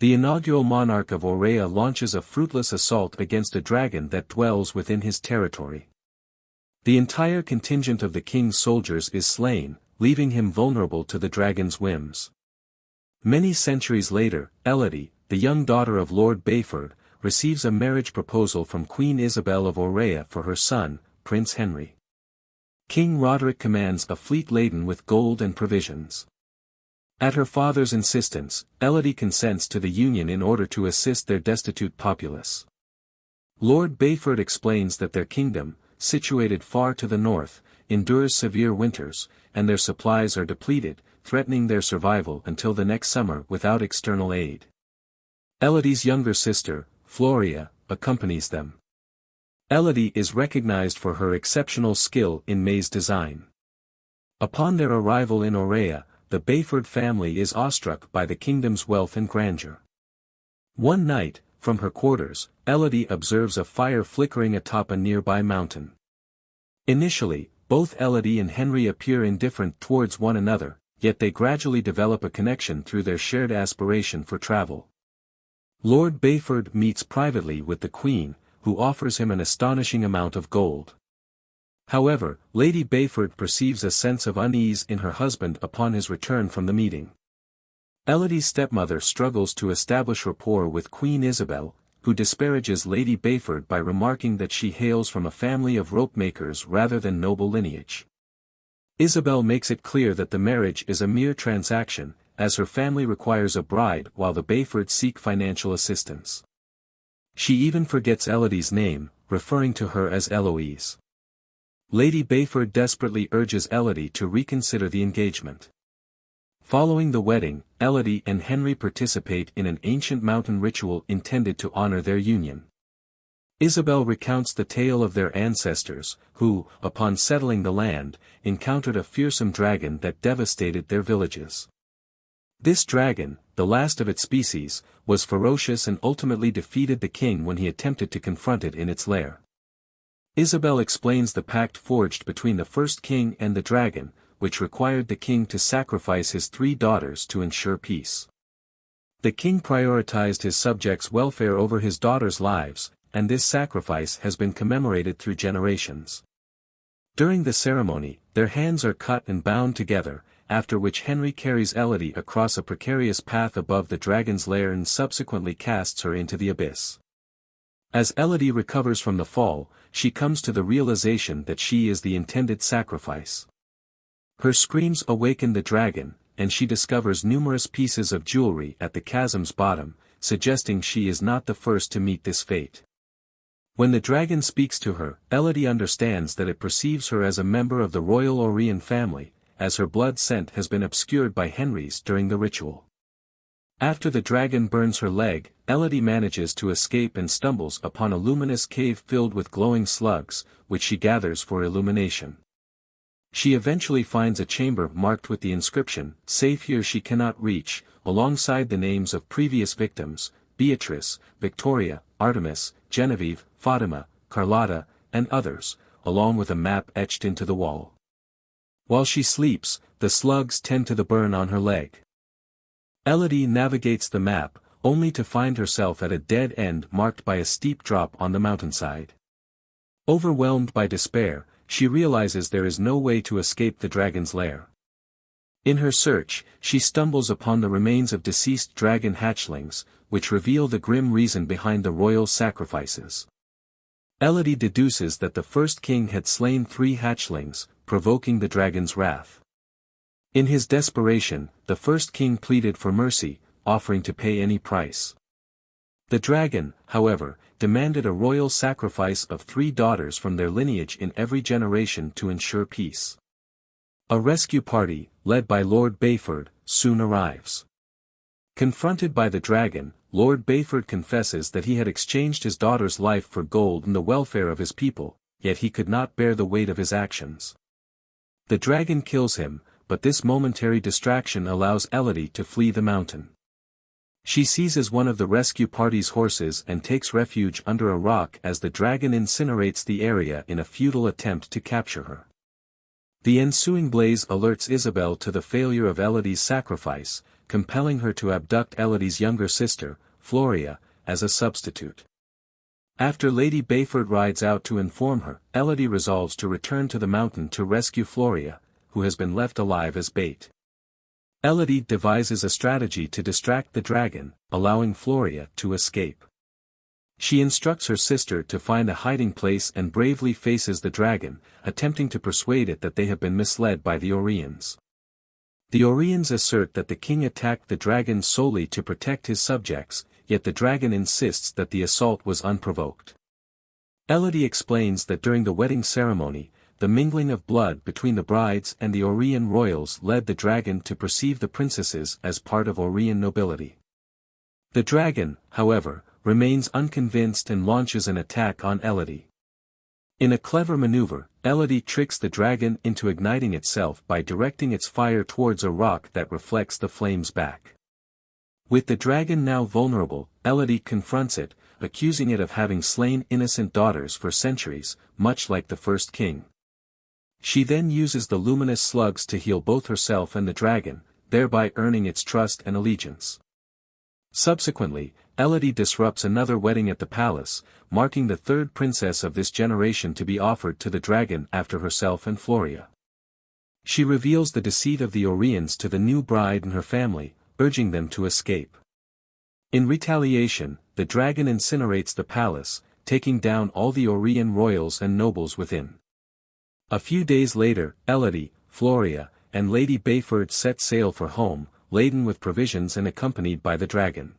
The inaugural monarch of Aurea launches a fruitless assault against a dragon that dwells within his territory. The entire contingent of the king's soldiers is slain, leaving him vulnerable to the dragon's whims. Many centuries later, Elodie, the young daughter of Lord Bayford, receives a marriage proposal from Queen Isabel of Aurea for her son, Prince Henry. King Roderick commands a fleet laden with gold and provisions. At her father's insistence, Elodie consents to the union in order to assist their destitute populace. Lord Bayford explains that their kingdom, situated far to the north, endures severe winters, and their supplies are depleted, threatening their survival until the next summer without external aid. Elodie's younger sister, Floria, accompanies them. Elodie is recognized for her exceptional skill in maze design. Upon their arrival in Aurea, the Bayford family is awestruck by the kingdom's wealth and grandeur. One night, from her quarters, Elodie observes a fire flickering atop a nearby mountain. Initially, both Elodie and Henry appear indifferent towards one another, yet they gradually develop a connection through their shared aspiration for travel. Lord Bayford meets privately with the Queen, who offers him an astonishing amount of gold. However, Lady Bayford perceives a sense of unease in her husband upon his return from the meeting. Elodie's stepmother struggles to establish rapport with Queen Isabel, who disparages Lady Bayford by remarking that she hails from a family of rope-makers rather than noble lineage. Isabel makes it clear that the marriage is a mere transaction, as her family requires a bride while the Bayfords seek financial assistance. She even forgets Elodie's name, referring to her as Eloise. Lady Bayford desperately urges Elodie to reconsider the engagement. Following the wedding, Elodie and Henry participate in an ancient mountain ritual intended to honor their union. Isabel recounts the tale of their ancestors, who, upon settling the land, encountered a fearsome dragon that devastated their villages. This dragon, the last of its species, was ferocious and ultimately defeated the king when he attempted to confront it in its lair. Isabel explains the pact forged between the first king and the dragon, which required the king to sacrifice his 3 daughters to ensure peace. The king prioritized his subjects' welfare over his daughters' lives, and this sacrifice has been commemorated through generations. During the ceremony, their hands are cut and bound together, after which Henry carries Elodie across a precarious path above the dragon's lair and subsequently casts her into the abyss. As Elodie recovers from the fall, she comes to the realization that she is the intended sacrifice. Her screams awaken the dragon, and she discovers numerous pieces of jewelry at the chasm's bottom, suggesting she is not the first to meet this fate. When the dragon speaks to her, Elodie understands that it perceives her as a member of the royal Aurean family, as her blood scent has been obscured by Henry's during the ritual. After the dragon burns her leg, Elodie manages to escape and stumbles upon a luminous cave filled with glowing slugs, which she gathers for illumination. She eventually finds a chamber marked with the inscription, "Safe here she cannot reach," alongside the names of previous victims, Beatrice, Victoria, Artemis, Genevieve, Fatima, Carlotta, and others, along with a map etched into the wall. While she sleeps, the slugs tend to the burn on her leg. Elodie navigates the map, only to find herself at a dead end marked by a steep drop on the mountainside. Overwhelmed by despair, she realizes there is no way to escape the dragon's lair. In her search, she stumbles upon the remains of deceased dragon hatchlings, which reveal the grim reason behind the royal sacrifices. Elodie deduces that the first king had slain 3 hatchlings, provoking the dragon's wrath. In his desperation, the first king pleaded for mercy, offering to pay any price. The dragon, however, demanded a royal sacrifice of 3 daughters from their lineage in every generation to ensure peace. A rescue party, led by Lord Bayford, soon arrives. Confronted by the dragon, Lord Bayford confesses that he had exchanged his daughter's life for gold and the welfare of his people, yet he could not bear the weight of his actions. The dragon kills him, but this momentary distraction allows Elodie to flee the mountain. She seizes one of the rescue party's horses and takes refuge under a rock as the dragon incinerates the area in a futile attempt to capture her. The ensuing blaze alerts Isabel to the failure of Elodie's sacrifice, compelling her to abduct Elodie's younger sister, Floria, as a substitute. After Lady Bayford rides out to inform her, Elodie resolves to return to the mountain to rescue Floria, who has been left alive as bait. Elodie devises a strategy to distract the dragon, allowing Floria to escape. She instructs her sister to find a hiding place and bravely faces the dragon, attempting to persuade it that they have been misled by the Oriens. The Oriens assert that the king attacked the dragon solely to protect his subjects, yet the dragon insists that the assault was unprovoked. Elodie explains that during the wedding ceremony, the mingling of blood between the brides and the Orien royals led the dragon to perceive the princesses as part of Orien nobility. The dragon, however, remains unconvinced and launches an attack on Elodie. In a clever maneuver, Elodie tricks the dragon into igniting itself by directing its fire towards a rock that reflects the flames back. With the dragon now vulnerable, Elodie confronts it, accusing it of having slain innocent daughters for centuries, much like the first king. She then uses the luminous slugs to heal both herself and the dragon, thereby earning its trust and allegiance. Subsequently, Elodie disrupts another wedding at the palace, marking the third princess of this generation to be offered to the dragon after herself and Floria. She reveals the deceit of the Oriens to the new bride and her family, urging them to escape. In retaliation, the dragon incinerates the palace, taking down all the Orien royals and nobles within. A few days later, Elodie, Floria, and Lady Bayford set sail for home, laden with provisions and accompanied by the dragon.